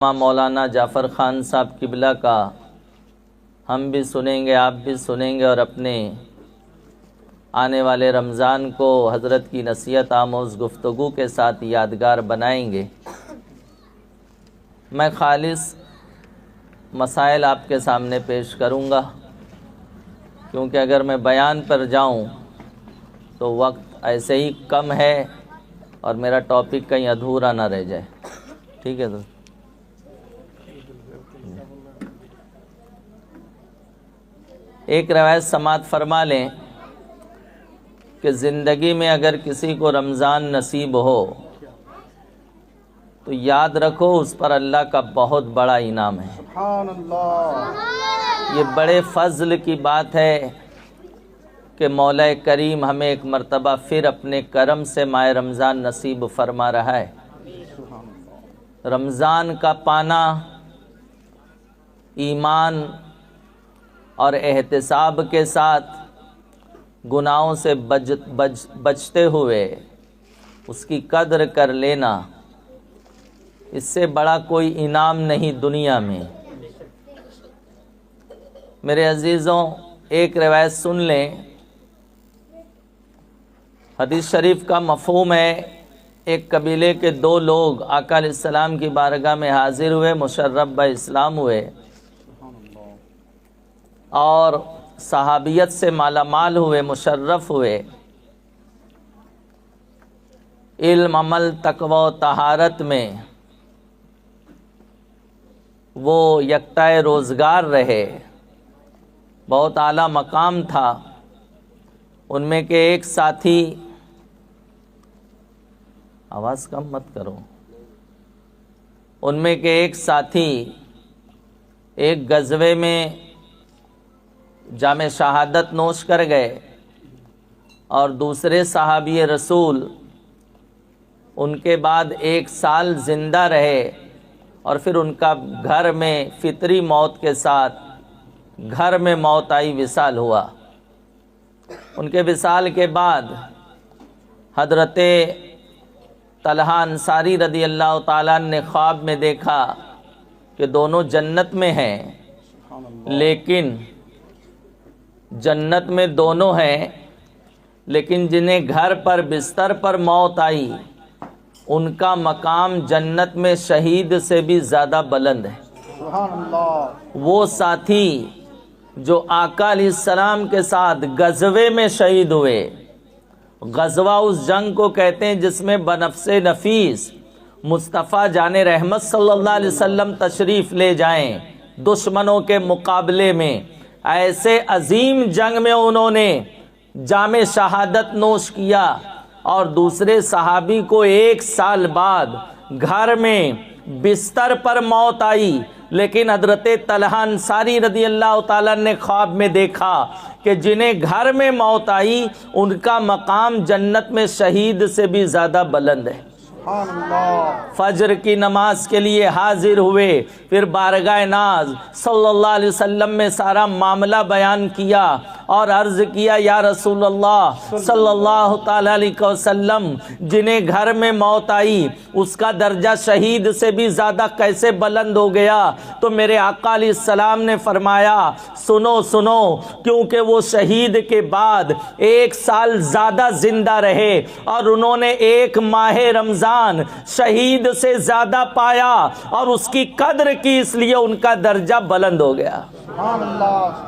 مولانا جعفر خان صاحب قبلہ کا ہم بھی سنیں گے، آپ بھی سنیں گے، اور اپنے آنے والے رمضان کو حضرت کی نصیحت آموز گفتگو کے ساتھ یادگار بنائیں گے۔ میں خالص مسائل آپ کے سامنے پیش کروں گا، کیونکہ اگر میں بیان پر جاؤں تو وقت ایسے ہی کم ہے اور میرا ٹاپک کہیں ادھورا نہ رہ جائے۔ ٹھیک ہے تو ایک روایت سماعت فرما لیں کہ زندگی میں اگر کسی کو رمضان نصیب ہو تو یاد رکھو اس پر اللہ کا بہت بڑا انعام ہے۔ سبحان اللہ۔ یہ بڑے فضل کی بات ہے کہ مولا کریم ہمیں ایک مرتبہ پھر اپنے کرم سے ماہ رمضان نصیب فرما رہا ہے۔ رمضان کا پانا ایمان اور احتساب کے ساتھ گناہوں سے بچتے ہوئے اس کی قدر کر لینا، اس سے بڑا کوئی انعام نہیں دنیا میں۔ میرے عزیزوں، ایک روایت سن لیں۔ حدیث شریف کا مفہوم ہے، ایک قبیلے کے دو لوگ آقا علیہ السلام کی بارگاہ میں حاضر ہوئے، مشرف باسلام ہوئے اور صحابیت سے مالا مال ہوئے، مشرف ہوئے، علم، عمل، تقوی و طہارت میں وہ یکتائے روزگار رہے، بہت اعلیٰ مقام تھا۔ ان میں کے ایک ساتھی، آواز کم مت کرو، ان میں کے ایک ساتھی ایک غزوے میں جام شہادت نوش کر گئے اور دوسرے صحابی رسول ان کے بعد 1 سال زندہ رہے، اور پھر ان کا گھر میں فطری موت کے ساتھ گھر میں موت آئی، وصال ہوا۔ ان کے وصال کے بعد حضرت طلحہ انصاری رضی اللہ تعالیٰ نے خواب میں دیکھا کہ دونوں جنت میں ہیں، لیکن جنت میں دونوں ہیں، لیکن جنہیں گھر پر بستر پر موت آئی ان کا مقام جنت میں شہید سے بھی زیادہ بلند ہے۔ سبحان اللہ۔ وہ ساتھی جو آقا علیہ السلام کے ساتھ غزوے میں شہید ہوئے، غزوہ اس جنگ کو کہتے ہیں جس میں بنفس نفیس مصطفیٰ جان رحمت صلی اللہ علیہ وسلم تشریف لے جائیں دشمنوں کے مقابلے میں، ایسے عظیم جنگ میں انہوں نے جام شہادت نوش کیا، اور دوسرے صحابی کو 1 سال بعد گھر میں بستر پر موت آئی، لیکن حضرت طلحہ انصاری رضی اللہ تعالیٰ نے خواب میں دیکھا کہ جنہیں گھر میں موت آئی ان کا مقام جنت میں شہید سے بھی زیادہ بلند ہے۔ سبحان اللہ۔ فجر کی نماز کے لیے حاضر ہوئے، پھر بارگاہ ناز صلی اللہ علیہ وسلم میں سارا معاملہ بیان کیا اور عرض کیا، یا رسول اللہ صلی اللہ تعالیٰ علیہ وسلم، جنہیں گھر میں موت آئی اس کا درجہ شہید سے بھی زیادہ کیسے بلند ہو گیا؟ تو میرے آقا علیہ السلام نے فرمایا، سنو سنو، کیونکہ وہ شہید کے بعد 1 سال زیادہ زندہ رہے اور انہوں نے 1 ماہ رمضان شہید سے زیادہ پایا اور اس کی قدر کی، اس لیے ان کا درجہ بلند ہو گیا۔ سبحان اللہ۔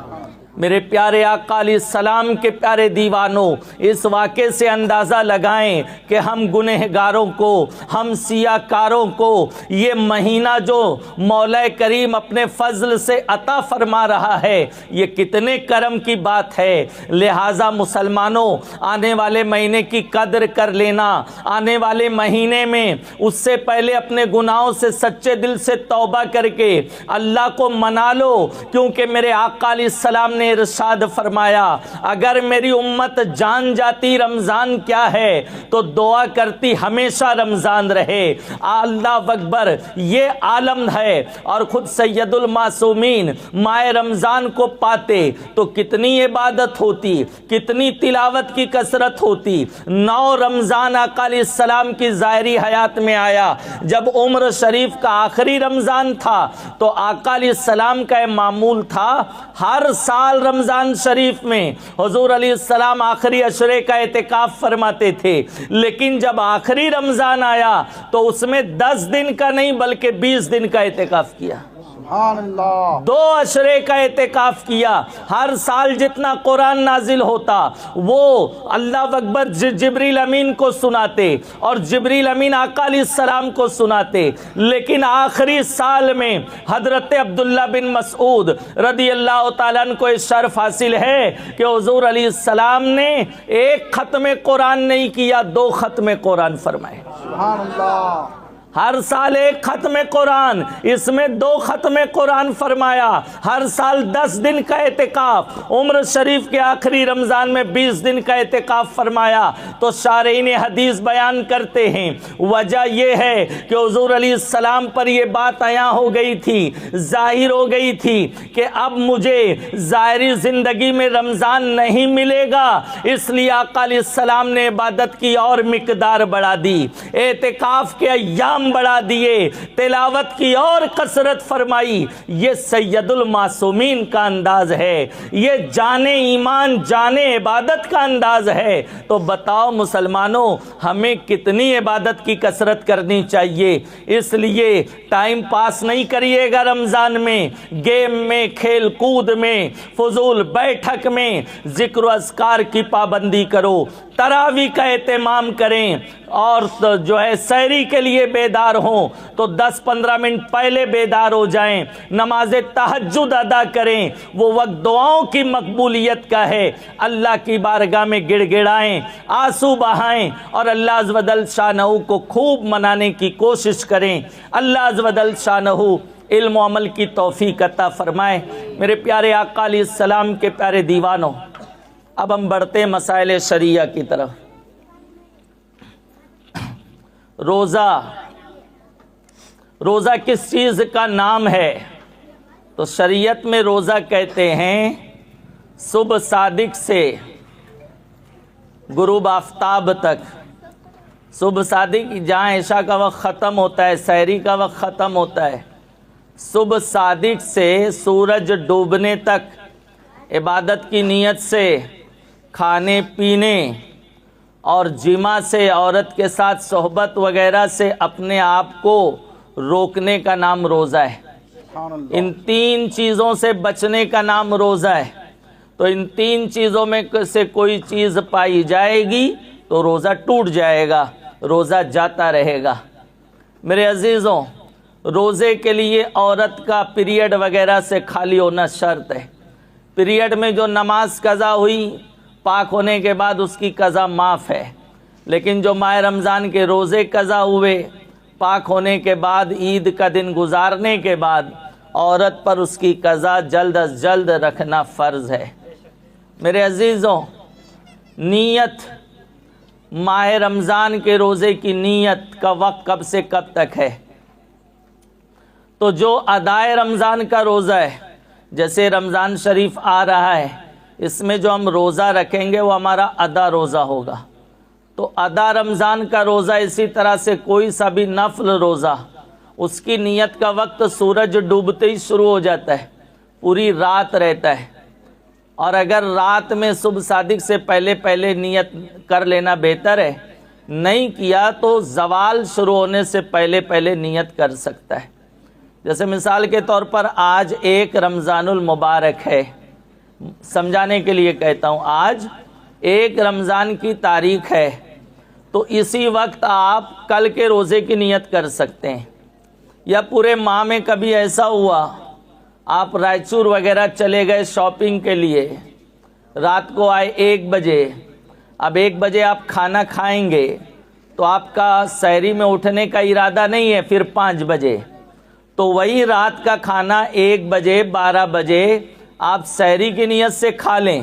میرے پیارے آقا علیہ السلام کے پیارے دیوانوں، اس واقعے سے اندازہ لگائیں کہ ہم گنہگاروں کو، ہم سیاہ کاروں کو یہ مہینہ جو مولا کریم اپنے فضل سے عطا فرما رہا ہے، یہ کتنے کرم کی بات ہے۔ لہٰذا مسلمانوں، آنے والے مہینے کی قدر کر لینا، آنے والے مہینے میں اس سے پہلے اپنے گناہوں سے سچے دل سے توبہ کر کے اللہ کو منا لو، کیونکہ میرے آقا علیہ السلام نے نے ارشاد فرمایا اگر میری امت جان جاتی رمضان کیا ہے تو دعا کرتی ہمیشہ رمضان رہے۔ اللہ اکبر، یہ عالم ہے، اور خود سید المعصومین ماہ رمضان کو پاتے تو کتنی عبادت ہوتی، کتنی تلاوت کی کثرت ہوتی۔ 9 رمضان آقا علیہ السلام کی ظاہری حیات میں آیا۔ جب عمر شریف کا آخری رمضان تھا تو آقا علیہ السلام کا معمول تھا ہر سال رمضان شریف میں حضور علیہ السلام آخری عشرے کا اعتکاف فرماتے تھے، لیکن جب آخری رمضان آیا تو اس میں 10 دن کا نہیں بلکہ 20 دن کا اعتکاف کیا۔ سبحان اللہ، 2 عشرے کا اعتکاف کیا۔ ہر سال جتنا قرآن نازل ہوتا وہ اللہ اکبر جبریل امین کو سناتے اور جبریل امین آقا علیہ السلام کو سناتے، لیکن آخری سال میں حضرت عبداللہ بن مسعود رضی اللہ تعالیٰ عنہ کو اس شرف حاصل ہے کہ حضور علیہ السلام نے ایک ختم قرآن نہیں کیا، 2 ختم قرآن فرمائے۔ سبحان اللہ، ہر سال ایک ختم قرآن، اس میں 2 ختم قرآن فرمایا۔ ہر سال 10 دن کا اعتکاف، عمر شریف کے آخری رمضان میں 20 دن کا اعتکاف فرمایا۔ تو شارحین حدیث بیان کرتے ہیں وجہ یہ ہے کہ حضور علیہ السلام پر یہ بات عیاں ہو گئی تھی، ظاہر ہو گئی تھی کہ اب مجھے ظاہری زندگی میں رمضان نہیں ملے گا، اس لیے آقا علیہ السلام نے عبادت کی اور مقدار بڑھا دی، اعتکاف کے ایام بڑھا دیے، تلاوت کی اور کثرت فرمائی۔ یہ سید المعصومین کا انداز ہے، یہ جان ایمان جان عبادت کا انداز ہے۔ تو بتاؤ مسلمانوں ہمیں کتنی عبادت کی کثرت کرنی چاہیے۔ اس لیے ٹائم پاس نہیں کریے گا رمضان میں، گیم میں، کھیل کود میں، فضول بیٹھک میں، ذکر و اذکار کی پابندی کرو، تراویح کا اہتمام کریں، اور جو ہے سحری کے لیے بیدار ہوں تو 10-15 منٹ پہلے بیدار ہو جائیں، نماز تہجد ادا کریں، وہ وقت دعاؤں کی مقبولیت کا ہے۔ اللہ کی بارگاہ میں گڑ گڑائیں، آنسو بہائیں، اور اللہ عز و جل شانہ کو خوب منانے کی کوشش کریں۔ اللہ عز و جل شانہ علم و عمل کی توفیق عطا فرمائے۔ میرے پیارے آقا علیہ السلام کے پیارے دیوانوں، اب ہم بڑھتے ہیں مسائل شریعہ کی طرف۔ روزہ کس چیز کا نام ہے؟ تو شریعت میں روزہ کہتے ہیں صبح صادق سے غروب آفتاب تک، صبح صادق جہاں عشاء کا وقت ختم ہوتا ہے، سحری کا وقت ختم ہوتا ہے، صبح صادق سے سورج ڈوبنے تک عبادت کی نیت سے، کھانے پینے اور جماع سے، عورت کے ساتھ صحبت وغیرہ سے اپنے آپ کو روکنے کا نام روزہ ہے۔ سبحان اللہ، ان 3 چیزوں سے بچنے کا نام روزہ ہے۔ تو ان 3 چیزوں میں سے کوئی چیز پائی جائے گی تو روزہ ٹوٹ جائے گا، روزہ جاتا رہے گا۔ میرے عزیزوں، روزے کے لیے عورت کا پیریڈ وغیرہ سے خالی ہونا شرط ہے۔ پیریڈ میں جو نماز قضا ہوئی، پاک ہونے کے بعد اس کی قضا معاف ہے، لیکن جو ماہ رمضان کے روزے قضا ہوئے، پاک ہونے کے بعد عید کا دن گزارنے کے بعد عورت پر اس کی قضا جلد از جلد رکھنا فرض ہے۔ میرے عزیزوں، نیت، ماہ رمضان کے روزے کی نیت کا وقت کب سے کب تک ہے؟ تو جو ادائے رمضان کا روزہ ہے، جیسے رمضان شریف آ رہا ہے، اس میں جو ہم روزہ رکھیں گے وہ ہمارا ادا روزہ ہوگا۔ تو ادا رمضان کا روزہ اسی طرح سے کوئی سا بھی نفل روزہ، اس کی نیت کا وقت سورج ڈوبتے ہی شروع ہو جاتا ہے، پوری رات رہتا ہے، اور اگر رات میں صبح صادق سے پہلے نیت کر لینا بہتر ہے، نہیں کیا تو زوال شروع ہونے سے پہلے نیت کر سکتا ہے۔ جیسے مثال کے طور پر آج 1 رمضان المبارک ہے، سمجھانے کے لیے کہتا ہوں، آج 1 رمضان کی تاریخ ہے، تو اسی وقت آپ کل کے روزے کی نیت کر سکتے ہیں۔ یا پورے ماہ میں کبھی ایسا ہوا آپ رائچور وغیرہ چلے گئے شاپنگ کے لیے، رات کو آئے 1 بجے، اب 1 بجے آپ کھانا کھائیں گے تو آپ کا سحری میں اٹھنے کا ارادہ نہیں ہے، پھر 5 بجے، تو وہی رات کا کھانا 1 بجے 12 بجے آپ سحری کی نیت سے کھا لیں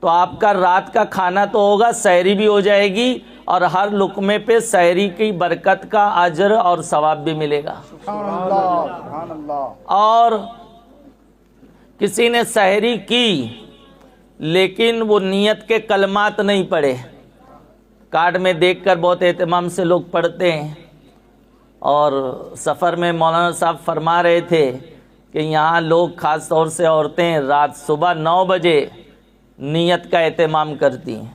تو آپ کا رات کا کھانا تو ہوگا، سحری بھی ہو جائے گی، اور ہر لقمے پہ سحری کی برکت کا اجر اور ثواب بھی ملے گا۔ سبحان اللہ سبحان اللہ۔ اور کسی نے سحری کی لیکن وہ نیت کے کلمات نہیں پڑھے، کارڈ میں دیکھ کر بہت اہتمام سے لوگ پڑھتے ہیں، اور سفر میں مولانا صاحب فرما رہے تھے کہ یہاں لوگ خاص طور سے عورتیں رات صبح 9 بجے نیت کا اہتمام کرتی ہیں،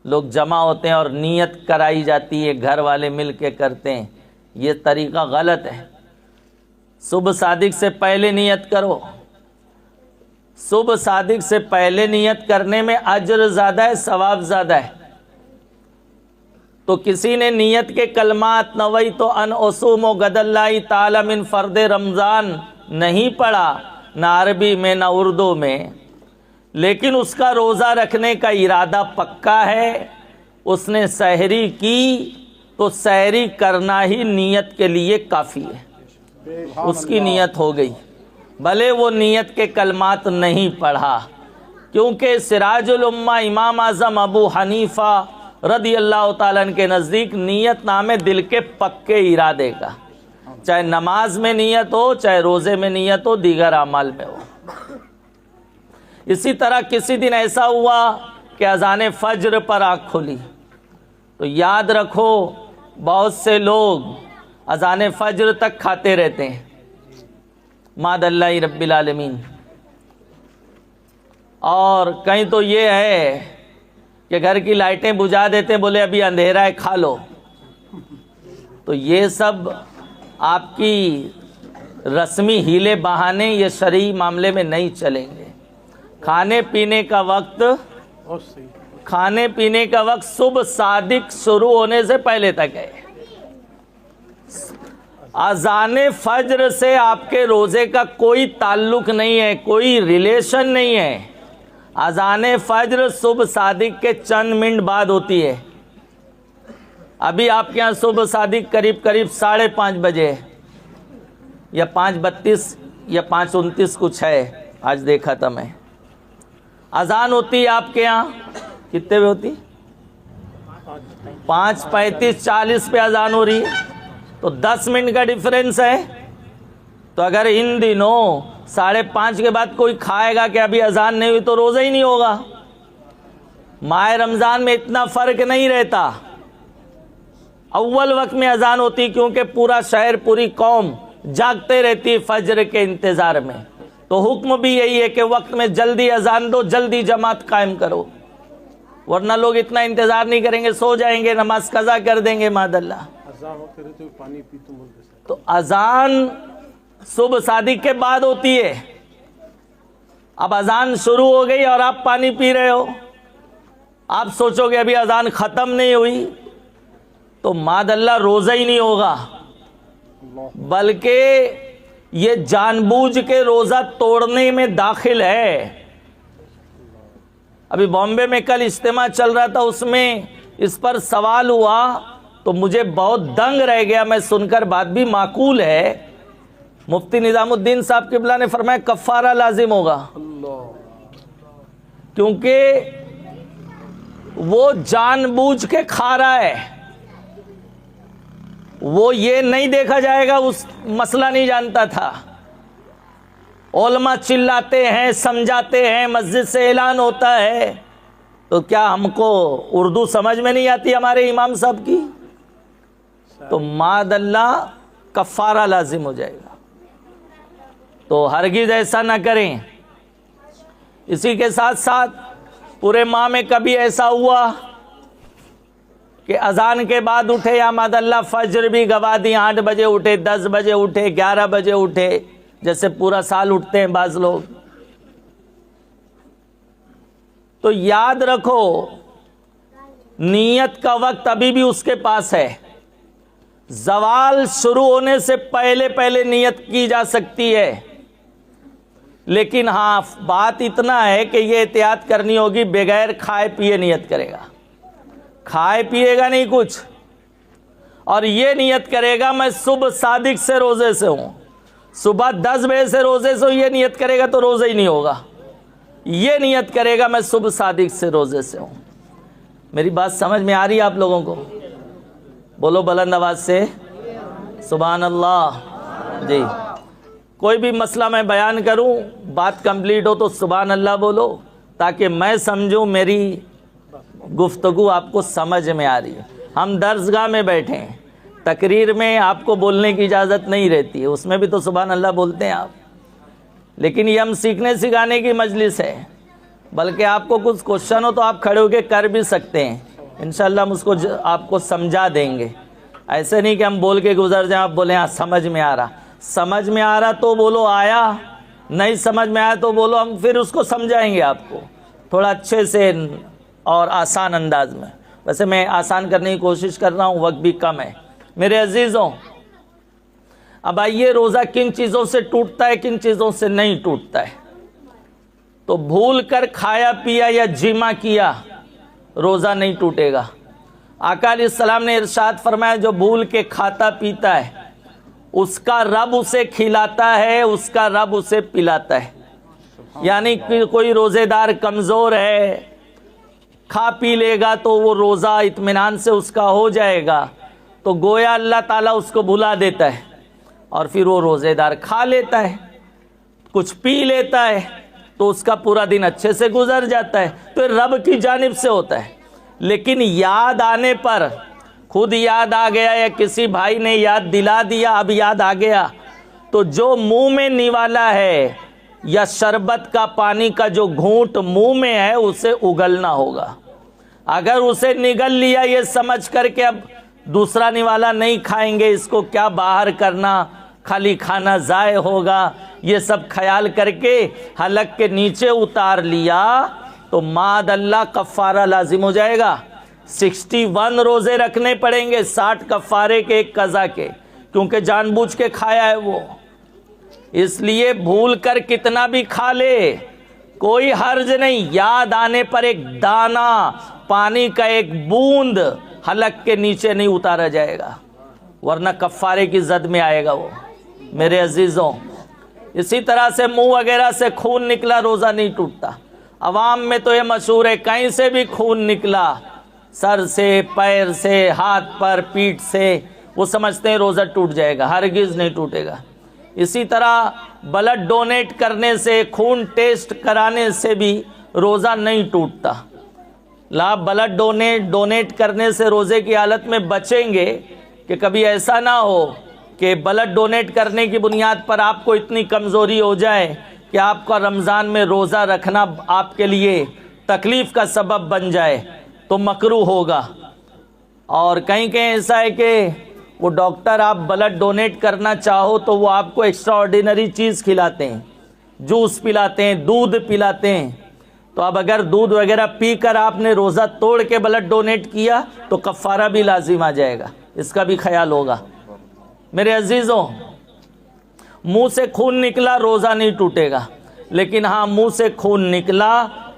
لوگ جمع ہوتے ہیں اور نیت کرائی جاتی ہے، گھر والے مل کے کرتے ہیں، یہ طریقہ غلط ہے۔ صبح صادق سے پہلے نیت کرو، صبح صادق سے پہلے نیت کرنے میں اجر زیادہ ہے، ثواب زیادہ ہے۔ تو کسی نے نیت کے کلمات نویت ان اصوم غد اللہ تعالی من فرد رمضان نہیں پڑھا، نہ عربی میں نہ اردو میں، لیکن اس کا روزہ رکھنے کا ارادہ پکا ہے، اس نے سحری کی تو سحری کرنا ہی نیت کے لیے کافی ہے، اس کی نیت ہو گئی، بھلے وہ نیت کے کلمات نہیں پڑھا، کیونکہ سراج الامہ امام اعظم ابو حنیفہ رضی اللہ تعالیٰ عنہ کے نزدیک نیت نام ہے دل کے پکے ارادے کا، چاہے نماز میں نیت ہو، چاہے روزے میں نیت ہو، دیگر اعمال میں ہو۔ اسی طرح کسی دن ایسا ہوا کہ اذان فجر پر آنکھ کھلی، تو یاد رکھو بہت سے لوگ اذان فجر تک کھاتے رہتے ہیں، ماد اللہ رب العالمین، اور کہیں تو یہ ہے کہ گھر کی لائٹیں بجھا دیتے ہیں، بولے ابھی اندھیرا ہے کھا لو، تو یہ سب آپ کی رسمی ہیلے بہانے یہ شرعی معاملے میں نہیں چلیں گے۔ کھانے پینے کا وقت صبح صادق شروع ہونے سے پہلے تک ہے۔ اذان فجر سے آپ کے روزے کا کوئی تعلق نہیں ہے، کوئی ریلیشن نہیں ہے۔ اذان فجر صبح صادق کے چند منٹ بعد ہوتی ہے۔ ابھی آپ کے ہاں صبح صادق قریب 5:30 بجے یا 5:32 یا 5:29 کچھ ہے، آج دیکھا تھا میں۔ اذان ہوتی ہے آپ کے ہاں کتنے بجے ہوتی؟ 5:35 40 پہ اذان ہو رہی ہے، تو 10 منٹ کا ڈیفرنس ہے۔ تو اگر ان دنوں 5:30 کے بعد کوئی کھائے گا کہ ابھی اذان نہیں ہوئی تو روزہ ہی نہیں ہوگا۔ ماہ رمضان میں اتنا فرق نہیں رہتا، اول وقت میں اذان ہوتی کیونکہ پورا شہر پوری قوم جاگتے رہتی فجر کے انتظار میں، تو حکم بھی یہی ہے کہ وقت میں جلدی اذان دو، جلدی جماعت قائم کرو، ورنہ لوگ اتنا انتظار نہیں کریں گے، سو جائیں گے، نماز قضا کر دیں گے معاذ اللہ۔ تو اذان صبح صادق کے بعد ہوتی ہے، اب اذان شروع ہو گئی اور آپ پانی پی رہے ہو، آپ سوچو گے ابھی اذان ختم نہیں ہوئی، تو معاذ اللہ روزہ ہی نہیں ہوگا، بلکہ یہ جان بوجھ کے روزہ توڑنے میں داخل ہے۔ ابھی بامبے میں کل اجتماع چل رہا تھا، اس میں اس پر سوال ہوا تو مجھے بہت دنگ رہ گیا، میں سن کر بات بھی معقول ہے۔ مفتی نظام الدین صاحب قبلہ نے فرمایا کفارہ لازم ہوگا، کیونکہ وہ جان بوجھ کے کھا رہا ہے، وہ یہ نہیں دیکھا جائے گا، اس مسئلہ نہیں جانتا تھا۔ علماء چلاتے ہیں، سمجھاتے ہیں، مسجد سے اعلان ہوتا ہے، تو کیا ہم کو اردو سمجھ میں نہیں آتی ہمارے امام صاحب کی؟ تو معاذ اللہ کفارہ لازم ہو جائے گا، تو ہرگز ایسا نہ کریں۔ اسی کے ساتھ ساتھ پورے ماہ میں کبھی ایسا ہوا کہ اذان کے بعد اٹھے یا معاذ اللہ فجر بھی گوا دی، 8 بجے اٹھے، 10 بجے اٹھے، 11 بجے اٹھے، جیسے پورا سال اٹھتے ہیں بعض لوگ، تو یاد رکھو نیت کا وقت ابھی بھی اس کے پاس ہے۔ زوال شروع ہونے سے پہلے نیت کی جا سکتی ہے، لیکن ہاں بات اتنا ہے کہ یہ احتیاط کرنی ہوگی، بغیر کھائے پیے نیت کرے گا، کھائے پیے گا نہیں کچھ، اور یہ نیت کرے گا میں صبح صادق سے روزے سے ہوں، صبح 10 بجے سے روزے سے یہ نیت کرے گا تو روزہ ہی نہیں ہوگا. یہ نیت کرے گا میں صبح صادق سے روزے سے ہوں. میری بات سمجھ میں آ رہی ہے آپ لوگوں کو؟ بولو بلند آواز سے سبحان اللہ. جی کوئی بھی مسئلہ میں بیان کروں بات کمپلیٹ ہو تو سبحان اللہ بولو تاکہ میں سمجھوں میری گفتگو آپ کو سمجھ میں آ رہی ہے. ہم درسگاہ میں بیٹھے ہیں, تقریر میں آپ کو بولنے کی اجازت نہیں رہتی ہے, اس میں بھی تو سبحان اللہ بولتے ہیں آپ, لیکن یہ ہم سیکھنے سکھانے کی مجلس ہے. بلکہ آپ کو کچھ کوشچن ہو تو آپ کھڑے ہو کے کر بھی سکتے ہیں, انشاءاللہ ہم اس کو آپ کو سمجھا دیں گے. ایسے نہیں کہ ہم بول کے گزر جائیں آپ بولیں ہاں سمجھ میں آ رہا. سمجھ میں آ رہا تو بولو آیا, نہیں سمجھ میں آیا تو بولو ہم پھر اس کو سمجھائیں گے آپ کو تھوڑا اچھے سے اور آسان انداز میں. ویسے میں آسان کرنے کی کوشش کر رہا ہوں, وقت بھی کم ہے. میرے عزیزوں, اب آئیے روزہ کن چیزوں سے ٹوٹتا ہے کن چیزوں سے نہیں ٹوٹتا ہے. تو بھول کر کھایا پیا یا جمع کیا روزہ نہیں ٹوٹے گا. آقا علیہ السلام نے ارشاد فرمایا جو بھول کے کھاتا پیتا ہے اس کا رب اسے کھلاتا ہے, اس کا رب اسے پلاتا ہے. یعنی کہ کوئی روزے دار کمزور ہے, کھا پی لے گا تو وہ روزہ اطمینان سے اس کا ہو جائے گا, تو گویا اللہ تعالیٰ اس کو بھلا دیتا ہے اور پھر وہ روزے دار کھا لیتا ہے کچھ پی لیتا ہے تو اس کا پورا دن اچھے سے گزر جاتا ہے. تو رب کی جانب سے ہوتا ہے. لیکن یاد آنے پر, خود یاد آ گیا یا کسی بھائی نے یاد دلا دیا اب یاد آ گیا, تو جو منہ میں نوالا ہے یا شربت کا پانی کا جو گھونٹ منہ میں ہے اسے اگلنا ہوگا. اگر اسے نگل لیا یہ سمجھ کر کے اب دوسرا نوالا نہیں کھائیں گے, اس کو کیا باہر کرنا, خالی کھانا ضائع ہوگا, یہ سب خیال کر کے حلق کے نیچے اتار لیا تو ماد اللہ کفارہ لازم ہو جائے گا. 61 روزے رکھنے پڑیں گے, 60 کفارے کے ایک قضا کے, کیونکہ جان بوجھ کے کھایا ہے وہ. اس لیے بھول کر کتنا بھی کھا لے کوئی حرج نہیں, یاد آنے پر ایک دانہ پانی کا ایک بوند حلق کے نیچے نہیں اتارا جائے گا, ورنہ کفارے کی زد میں آئے گا وہ. میرے عزیزوں, اسی طرح سے منہ وغیرہ سے خون نکلا روزہ نہیں ٹوٹتا. عوام میں تو یہ مشہور ہے کہیں سے بھی خون نکلا, سر سے, پیر سے, ہاتھ پر, پیٹھ سے, وہ سمجھتے ہیں روزہ ٹوٹ جائے گا. ہرگز نہیں ٹوٹے گا. اسی طرح بلڈ ڈونیٹ کرنے سے, خون ٹیسٹ کرانے سے بھی روزہ نہیں ٹوٹتا. لا بلڈ ڈونیٹ کرنے سے روزے کی حالت میں بچیں گے کہ کبھی ایسا نہ ہو کہ بلڈ ڈونیٹ کرنے کی بنیاد پر آپ کو اتنی کمزوری ہو جائے کہ آپ کا رمضان میں روزہ رکھنا آپ کے لیے تکلیف کا سبب بن جائے تو مکروہ ہوگا. اور کہیں ایسا ہے کہ وہ ڈاکٹر آپ بلڈ ڈونیٹ کرنا چاہو تو وہ آپ کو ایکسٹرا آرڈینری چیز کھلاتے ہیں, جوس پلاتے ہیں, دودھ پلاتے ہیں. تو اب اگر دودھ وغیرہ پی کر آپ نے روزہ توڑ کے بلڈ ڈونیٹ کیا تو کفارہ بھی لازم آ جائے گا, اس کا بھی خیال ہوگا. میرے عزیزوں, منہ سے خون نکلا روزہ نہیں ٹوٹے گا, لیکن ہاں منہ سے خون نکلا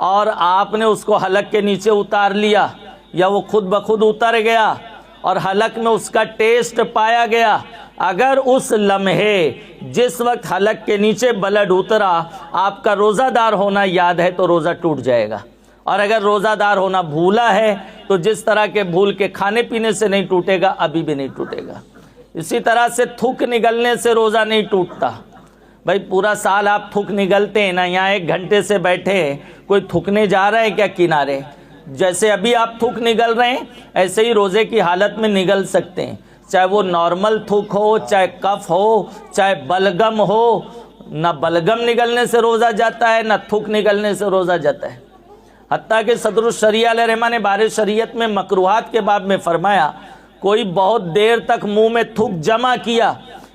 اور آپ نے اس کو حلق کے نیچے اتار لیا یا وہ خود بخود اتر گیا اور حلق میں اس کا ٹیسٹ پایا گیا, اگر اس لمحے جس وقت حلق کے نیچے بلڈ اترا آپ کا روزہ دار ہونا یاد ہے تو روزہ ٹوٹ جائے گا. اور اگر روزہ دار ہونا بھولا ہے تو جس طرح کے بھول کے کھانے پینے سے نہیں ٹوٹے گا ابھی بھی نہیں ٹوٹے گا. اسی طرح سے تھوک نگلنے سے روزہ نہیں ٹوٹتا. بھائی پورا سال آپ تھوک نگلتے ہیں نا, یہاں 1 گھنٹے سے بیٹھے کوئی تھوکنے جا رہا ہے کیا کنارے؟ جیسے ابھی آپ تھوک نگل رہے ہیں ایسے ہی روزے کی حالت میں نگل سکتے ہیں, چاہے وہ نارمل تھوک ہو, چاہے کف ہو, چاہے بلغم ہو. نہ بلغم نگلنے سے روزہ جاتا ہے نہ تھوک نگلنے سے روزہ جاتا ہے. حتیٰ کہ صدر الشریعہ علیہ رحمہ نے بار شریعت میں مکروہات کے باب میں فرمایا کوئی بہت دیر تک منہ میں تھوک جمع کیا,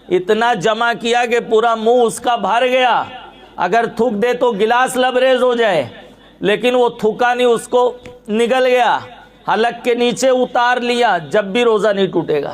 اتنا جمع کیا کہ پورا منہ اس کا بھر گیا, اگر تھوک دے تو گلاس لبریز ہو جائے, لیکن وہ تھوکا نہیں, اس کو نگل گیا, حلق کے نیچے اتار لیا, جب بھی روزہ نہیں ٹوٹے گا.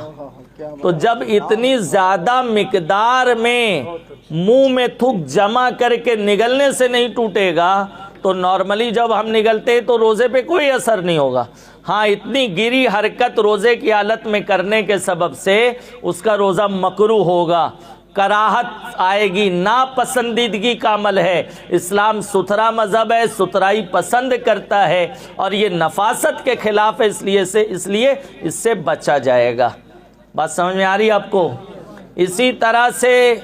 تو جب اتنی زیادہ مقدار میں منہ میں تھوک جمع کر کے نگلنے سے نہیں ٹوٹے گا تو نارملی جب ہم نگلتے تو روزے پہ کوئی اثر نہیں ہوگا. ہاں اتنی گری حرکت روزے کی حالت میں کرنے کے سبب سے اس کا روزہ مکروہ ہوگا. کراہت آئے گی، ناپسندیدگی کا عمل ہے۔ اسلام ستھرا مذہب ہے، ستھرائی پسند کرتا ہے، اور یہ نفاست کے خلاف ہے، اس لیے اس سے بچا جائے گا۔ بات سمجھ میں آ رہی ہے آپ کو؟ اسی طرح سے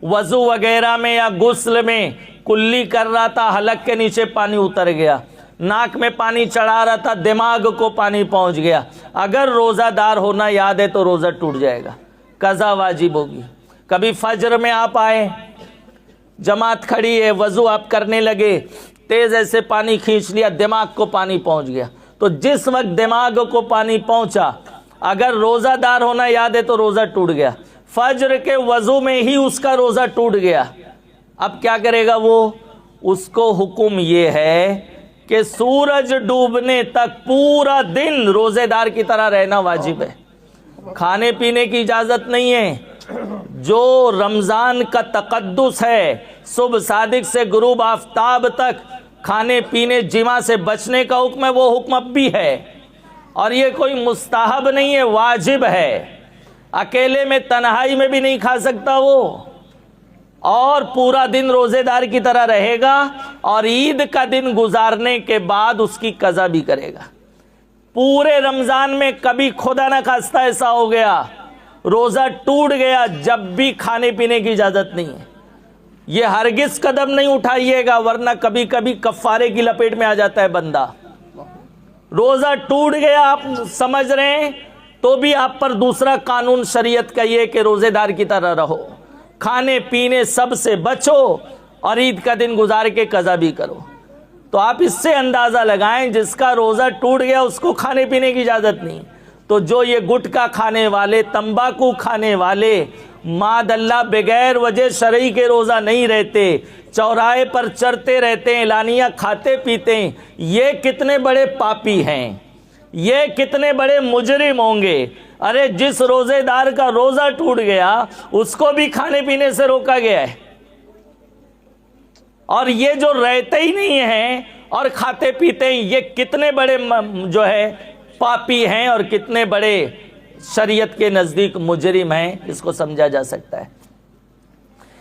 وضو وغیرہ میں یا غسل میں کلی کر رہا تھا، حلق کے نیچے پانی اتر گیا، ناک میں پانی چڑھا رہا تھا، دماغ کو پانی پہنچ گیا، اگر روزہ دار ہونا یاد ہے تو روزہ ٹوٹ جائے گا، قضا واجب ہوگی۔ کبھی فجر میں آپ آئے، جماعت کھڑی ہے، وضو آپ کرنے لگے، تیز ایسے پانی کھینچ لیا، دماغ کو پانی پہنچ گیا، تو جس وقت دماغ کو پانی پہنچا اگر روزہ دار ہونا یاد ہے تو روزہ ٹوٹ گیا۔ فجر کے وضو میں ہی اس کا روزہ ٹوٹ گیا، اب کیا کرے گا وہ؟ اس کو حکم یہ ہے کہ سورج ڈوبنے تک پورا دن روزے دار کی طرح رہنا واجب ہے، کھانے پینے کی اجازت نہیں ہے۔ جو رمضان کا تقدس ہے، صبح صادق سے غروب آفتاب تک کھانے پینے جماع سے بچنے کا حکم ہے، وہ حکم اب بھی ہے، اور یہ کوئی مستحب نہیں ہے، واجب ہے۔ اکیلے میں تنہائی میں بھی نہیں کھا سکتا وہ، اور پورا دن روزے دار کی طرح رہے گا، اور عید کا دن گزارنے کے بعد اس کی قضا بھی کرے گا۔ پورے رمضان میں کبھی خدا نہ خواستہ ایسا ہو گیا روزہ ٹوٹ گیا، جب بھی کھانے پینے کی اجازت نہیں ہے، یہ ہرگز قدم نہیں اٹھائیے گا، ورنہ کبھی کبھی کفارے کی لپیٹ میں آ جاتا ہے بندہ۔ روزہ ٹوٹ گیا آپ سمجھ رہے ہیں تو بھی آپ پر دوسرا قانون شریعت کا یہ کہ روزے دار کی طرح رہو، کھانے پینے سب سے بچو، اور عید کا دن گزار کے قضا بھی کرو۔ تو آپ اس سے اندازہ لگائیں، جس کا روزہ ٹوٹ گیا اس کو کھانے پینے کی اجازت نہیں، تو جو یہ گٹکا کھانے والے، تمباکو کھانے والے، ماد اللہ بغیر وجہ شرعی کے روزہ نہیں رہتے، چوراہے پر چرتے رہتے ہیں، اعلانیہ کھاتے پیتے ہیں، یہ کتنے بڑے پاپی ہیں، یہ کتنے بڑے مجرم ہوں گے۔ ارے جس روزے دار کا روزہ ٹوٹ گیا اس کو بھی کھانے پینے سے روکا گیا ہے، اور یہ جو رہتے ہی نہیں ہیں اور کھاتے پیتے ہیں، یہ کتنے بڑے جو ہے پاپی ہیں، اور کتنے بڑے شریعت کے نزدیک مجرم ہیں، اس کو سمجھا جا سکتا ہے۔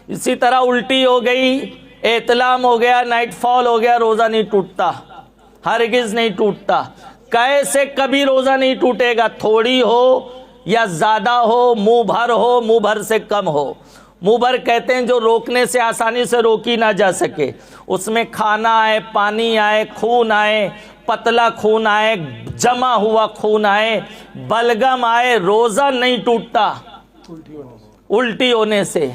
اسی طرح الٹی ہو گئی، احتلام ہو گیا، نائٹ فال ہو گیا، روزہ نہیں ٹوٹتا، ہرگز نہیں ٹوٹتا۔ کیسے کبھی روزہ نہیں ٹوٹے گا، تھوڑی ہو یا زیادہ ہو، منہ بھر ہو، منہ بھر سے کم ہو۔ منہ بھر کہتے ہیں جو روکنے سے آسانی سے روکی نہ جا سکے، اس میں کھانا آئے، پانی آئے، خون آئے، پتلا خون آئے، جمع ہوا خون آئے، بلغم آئے، روزہ نہیں ٹوٹتا الٹی ہونے سے۔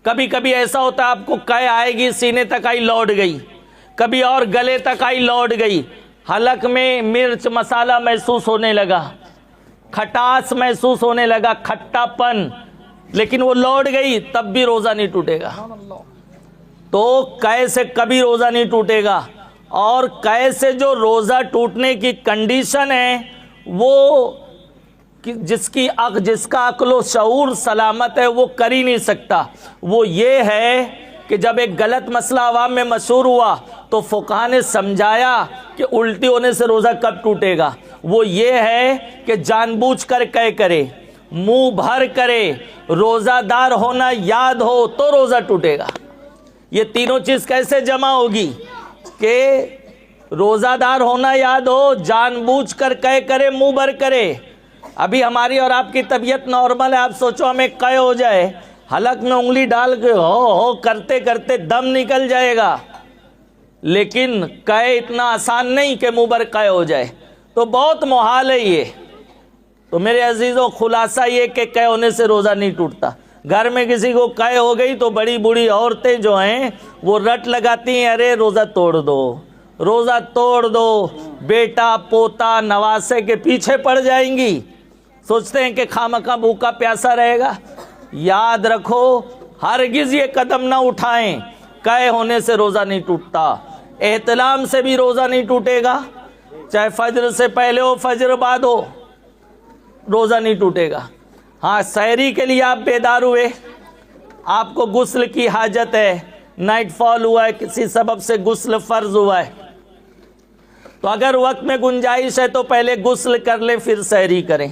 کبھی کبھی ایسا ہوتا ہے آپ کو قے آئے گی، سینے تک آئی لوٹ گئی، کبھی اور گلے تک آئی لوٹ گئی، حلق میں مرچ مسالہ محسوس ہونے لگا، کھٹاس محسوس ہونے لگا، کھٹا پن، لیکن وہ لوٹ گئی، تب بھی روزہ نہیں ٹوٹے گا۔ تو قے سے کبھی روزہ نہیں ٹوٹے گا، اور قے سے جو روزہ ٹوٹنے کی کنڈیشن ہے وہ جس کا عقل و شعور سلامت ہے وہ کر ہی نہیں سکتا۔ وہ یہ ہے کہ جب ایک غلط مسئلہ عوام میں مشہور ہوا تو فقہاء نے سمجھایا کہ الٹی ہونے سے روزہ کب ٹوٹے گا۔ وہ یہ ہے کہ جان بوجھ کر قے کرے، منہ بھر کرے، روزہ دار ہونا یاد ہو تو روزہ ٹوٹے گا۔ یہ تینوں چیز کیسے جمع ہوگی کہ روزہ دار ہونا یاد ہو، جان بوجھ کر قے کرے، منہ بھر کرے۔ ابھی ہماری اور آپ کی طبیعت نارمل ہے، آپ سوچو ہمیں قے ہو جائے، حلق میں انگلی ڈال کے ہو کرتے کرتے دم نکل جائے گا، لیکن قے اتنا آسان نہیں کہ منہ بھر قے ہو جائے، تو بہت محال ہے یہ۔ تو میرے عزیزوں خلاصہ یہ کہ قے ہونے سے روزہ نہیں ٹوٹتا۔ گھر میں کسی کو قے ہو گئی تو بڑی بوڑھی عورتیں جو ہیں وہ رٹ لگاتی ہیں، ارے روزہ توڑ دو، روزہ توڑ دو، بیٹا پوتا نواسے کے پیچھے پڑ جائیں گی، سوچتے ہیں کہ خامخواہ بھوکا پیاسا رہے گا۔ یاد رکھو ہرگز یہ قدم نہ اٹھائیں، قے ہونے سے روزہ نہیں ٹوٹتا، احتلام سے بھی روزہ نہیں ٹوٹے گا، چاہے فجر سے پہلے ہو فجر بعد ہو، روزہ نہیں ٹوٹے گا۔ ہاں سحری کے لیے آپ بیدار ہوئے، آپ کو غسل کی حاجت ہے، نائٹ فال ہوا ہے، کسی سبب سے غسل فرض ہوا ہے، تو اگر وقت میں گنجائش ہے تو پہلے غسل کر لیں پھر سحری کریں۔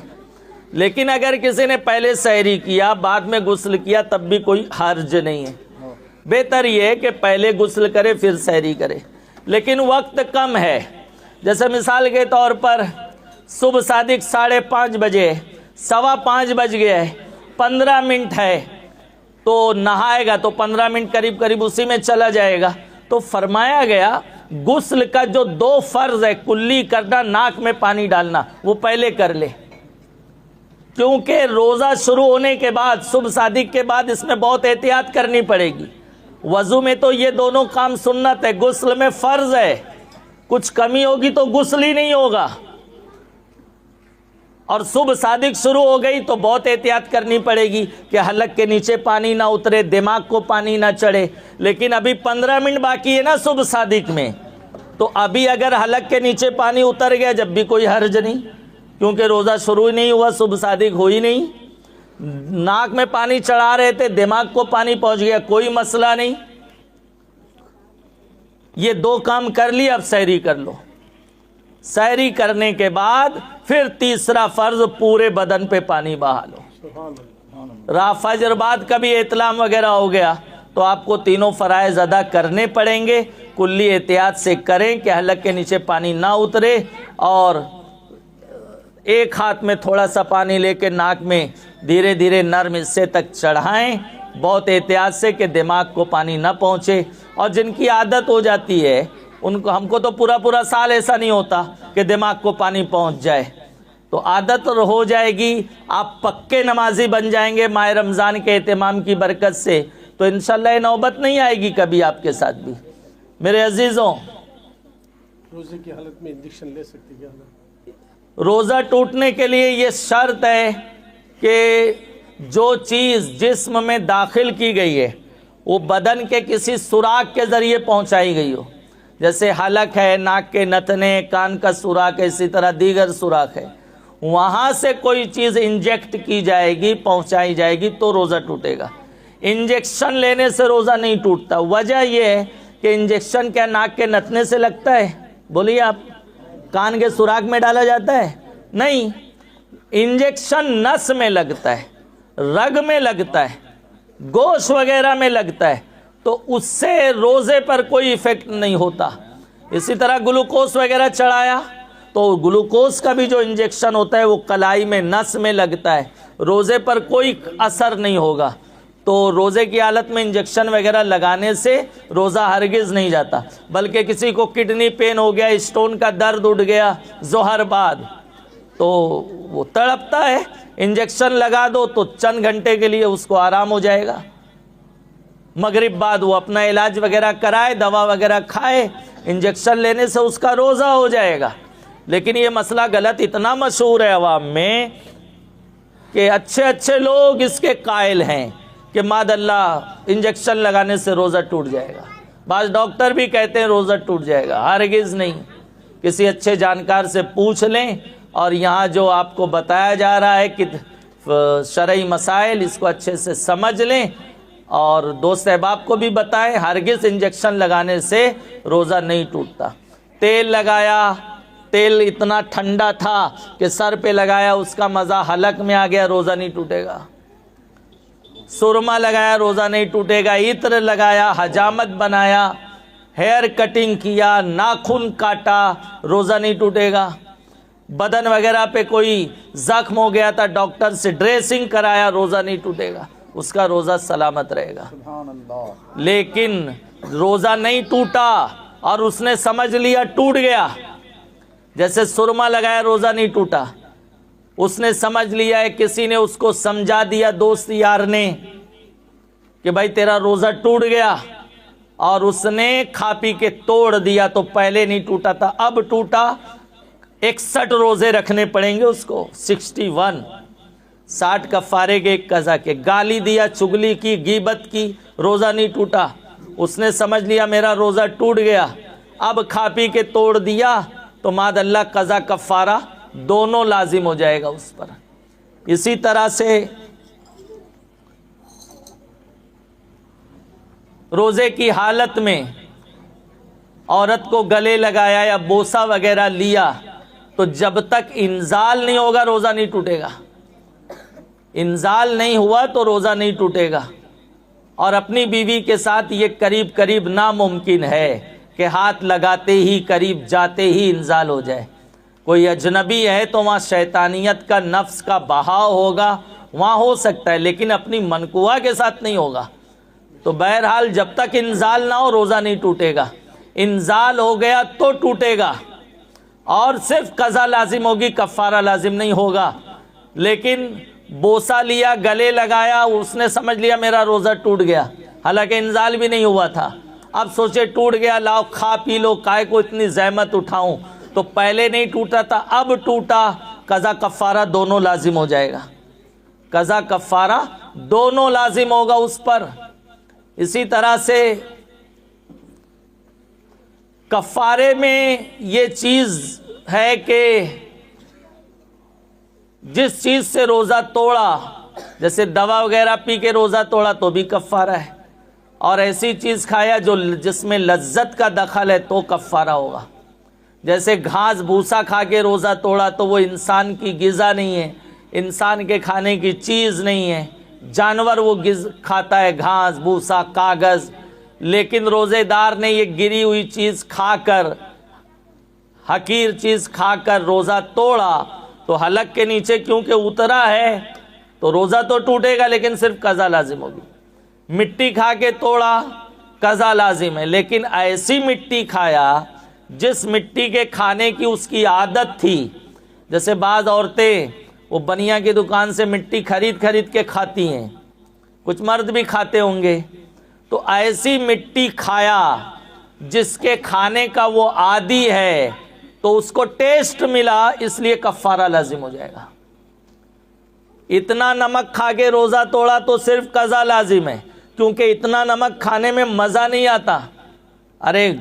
لیکن اگر کسی نے پہلے سحری کیا بعد میں غسل کیا تب بھی کوئی حرج نہیں ہے. بہتر یہ ہے کہ پہلے غسل کرے پھر سحری کرے. لیکن وقت کم ہے، جیسے مثال کے طور پر صبح صادق 5:30 بجے، 5:15 بج گئے، 15 منٹ ہے تو نہائے گا تو 15 منٹ قریب اسی میں چلا جائے گا. تو فرمایا گیا غسل کا جو 2 فرض ہے، کلی کرنا، ناک میں پانی ڈالنا، وہ پہلے کر لے، کیونکہ روزہ شروع ہونے کے بعد صبح صادق کے بعد اس میں بہت احتیاط کرنی پڑے گی. وضو میں تو یہ دونوں کام سنت ہے، غسل میں فرض ہے. کچھ کمی ہوگی تو غسل ہی نہیں ہوگا. اور صبح صادق شروع ہو گئی تو بہت احتیاط کرنی پڑے گی کہ حلق کے نیچے پانی نہ اترے، دماغ کو پانی نہ چڑھے. لیکن ابھی 15 منٹ باقی ہے نا صبح صادق میں، تو ابھی اگر حلق کے نیچے پانی اتر گیا جب بھی کوئی حرج نہیں، کیونکہ روزہ شروع ہی نہیں ہوا، صبح صادق ہو ہی نہیں. ناک میں پانی چڑھا رہے تھے، دماغ کو پانی پہنچ گیا، کوئی مسئلہ نہیں. یہ 2 کام کر لی، اب سحری کر لو. سحری کرنے کے بعد پھر تیسرا فرض، پورے بدن پہ پانی بہا لو. فجر بعد کبھی احتلام وغیرہ ہو گیا تو آپ کو تینوں فرائض ادا کرنے پڑیں گے. کلی احتیاط سے کریں کہ حلق کے نیچے پانی نہ اترے، اور ایک ہاتھ میں تھوڑا سا پانی لے کے ناک میں دھیرے دھیرے نرم حصے تک چڑھائیں، بہت احتیاط سے کہ دماغ کو پانی نہ پہنچے. اور جن کی عادت ہو جاتی ہے ان کو، ہم کو تو پورا سال ایسا نہیں ہوتا کہ دماغ کو پانی پہنچ جائے، تو عادت ہو جائے گی، آپ پکے نمازی بن جائیں گے ماہ رمضان کے اہتمام کی برکت سے، تو انشاءاللہ یہ نوبت نہیں آئے گی کبھی آپ کے ساتھ بھی. میرے عزیزوں، روزے کی حالت میں انجیکشن لے سکتے کیا؟ روزہ ٹوٹنے کے لیے یہ شرط ہے کہ جو چیز جسم میں داخل کی گئی ہے وہ بدن کے کسی سوراخ کے ذریعے پہنچائی گئی ہو. جیسے حلق ہے، ناک کے نتنے، کان کا سوراخ ہے، اسی طرح دیگر سوراخ ہے، وہاں سے کوئی چیز انجیکٹ کی جائے گی، پہنچائی جائے گی تو روزہ ٹوٹے گا. انجیکشن لینے سے روزہ نہیں ٹوٹتا. وجہ یہ ہے کہ انجیکشن کیا ناک کے نتنے سے لگتا ہے؟ بولیے آپ. کان کے سوراخ میں ڈالا جاتا ہے؟ نہیں. انجیکشن نس میں لگتا ہے، رگ میں لگتا ہے، گوشت وغیرہ میں لگتا ہے، تو اس سے روزے پر کوئی ایفیکٹ نہیں ہوتا. اسی طرح گلوکوز وغیرہ چڑھایا تو گلوکوز کا بھی جو انجیکشن ہوتا ہے وہ کلائی میں، نس میں لگتا ہے، روزے پر کوئی اثر نہیں ہوگا. تو روزے کی حالت میں انجیکشن وغیرہ لگانے سے روزہ ہرگز نہیں جاتا. بلکہ کسی کو کڈنی پین ہو گیا، اسٹون کا درد اٹھ گیا ظہر بعد، تو وہ تڑپتا ہے، انجیکشن لگا دو تو چند گھنٹے کے لیے اس کو آرام ہو جائے گا. مغرب بعد وہ اپنا علاج وغیرہ کرائے، دوا وغیرہ کھائے، انجیکشن لینے سے اس کا روزہ ہو جائے گا. لیکن یہ مسئلہ غلط اتنا مشہور ہے عوام میں کہ اچھے لوگ اس کے قائل ہیں کہ ماد اللہ انجیکشن لگانے سے روزہ ٹوٹ جائے گا. بعض ڈاکٹر بھی کہتے ہیں روزہ ٹوٹ جائے گا. ہرگز نہیں. کسی اچھے جانکار سے پوچھ لیں، اور یہاں جو آپ کو بتایا جا رہا ہے کہ شرعی مسائل، اس کو اچھے سے سمجھ لیں اور دوست احباب کو بھی بتائیں. ہرگز انجیکشن لگانے سے روزہ نہیں ٹوٹتا. تیل لگایا، تیل اتنا ٹھنڈا تھا کہ سر پہ لگایا، اس کا مزہ حلق میں آ گیا، روزہ نہیں ٹوٹے گا. سرما لگایا، روزہ نہیں ٹوٹے گا. عطر لگایا، حجامت بنایا، ہیئر کٹنگ کیا، ناخن کاٹا، روزہ نہیں ٹوٹے گا. بدن وغیرہ پہ کوئی زخم ہو گیا تھا، ڈاکٹر سے ڈریسنگ کرایا، روزہ نہیں ٹوٹے گا، اس کا روزہ سلامت رہے گا. سبحان اللہ. لیکن روزہ نہیں ٹوٹا اور اس نے سمجھ لیا ٹوٹ گیا، جیسے سرما لگایا روزہ نہیں ٹوٹا، اس نے سمجھ لیا ہے، کسی نے اس کو سمجھا دیا، دوست یار نے، کہ بھائی تیرا روزہ ٹوٹ گیا، اور اس نے کھا پی کے توڑ دیا، تو پہلے نہیں ٹوٹا تھا اب ٹوٹا. 61 روزے رکھنے پڑیں گے اس کو. 61 60 کفارے کے، 1 قضا کے. گالی دیا، چگلی کی، غیبت کی، روزہ نہیں ٹوٹا. اس نے سمجھ لیا میرا روزہ ٹوٹ گیا، اب کھا پی کے توڑ دیا، تو ماد اللہ قضا کفارہ دونوں لازم ہو جائے گا اس پر. اسی طرح سے روزے کی حالت میں عورت کو گلے لگایا یا بوسہ وغیرہ لیا، تو جب تک انزال نہیں ہوگا روزہ نہیں ٹوٹے گا. انزال نہیں ہوا تو روزہ نہیں ٹوٹے گا. اور اپنی بیوی کے ساتھ یہ قریب قریب ناممکن ہے کہ ہاتھ لگاتے ہی قریب جاتے ہی انزال ہو جائے. کوئی اجنبی ہے تو وہاں شیطانیت کا نفس کا بہاؤ ہوگا، وہاں ہو سکتا ہے، لیکن اپنی منکوہ کے ساتھ نہیں ہوگا. تو بہرحال جب تک انزال نہ ہو روزہ نہیں ٹوٹے گا. انزال ہو گیا تو ٹوٹے گا اور صرف قضا لازم ہوگی، کفارہ لازم نہیں ہوگا. لیکن بوسہ لیا، گلے لگایا، اس نے سمجھ لیا میرا روزہ ٹوٹ گیا، حالانکہ انزال بھی نہیں ہوا تھا. اب سوچے ٹوٹ گیا، لاؤ کھا پی لو، کائے کو اتنی زحمت اٹھاؤں. تو پہلے نہیں ٹوٹا تھا، اب ٹوٹا، قضا کفارہ دونوں لازم ہو جائے گا. قضا کفارہ دونوں لازم ہوگا اس پر. اسی طرح سے کفارے میں یہ چیز ہے کہ جس چیز سے روزہ توڑا، جیسے دوا وغیرہ پی کے روزہ توڑا تو بھی کفارہ ہے، اور ایسی چیز کھایا جس میں لذت کا دخل ہے تو کفارہ ہوگا. جیسے گھاس بھوسا کھا کے روزہ توڑا تو وہ انسان کی غذا نہیں ہے، انسان کے کھانے کی چیز نہیں ہے. جانور وہ کھاتا ہے گھاس بھوسا کاغذ، لیکن روزے دار نے یہ گری ہوئی چیز کھا کر، حقیر چیز کھا کر روزہ توڑا تو حلق کے نیچے کیونکہ اترا ہے تو روزہ تو ٹوٹے گا لیکن صرف قضا لازم ہوگی. مٹی کھا کے توڑا قضا لازم ہے، لیکن ایسی مٹی کھایا جس مٹی کے کھانے کی اس کی عادت تھی. جیسے بعض عورتیں وہ بنیا کی دکان سے مٹی خرید کے کھاتی ہیں، کچھ مرد بھی کھاتے ہوں گے. تو ایسی مٹی کھایا جس کے کھانے کا وہ عادی ہے تو اس کو ٹیسٹ ملا، اس لیے کفارہ لازم ہو جائے گا. اتنا نمک کھا کے روزہ توڑا تو صرف قضا لازم ہے، کیونکہ اتنا نمک کھانے میں مزہ نہیں آتا. ارے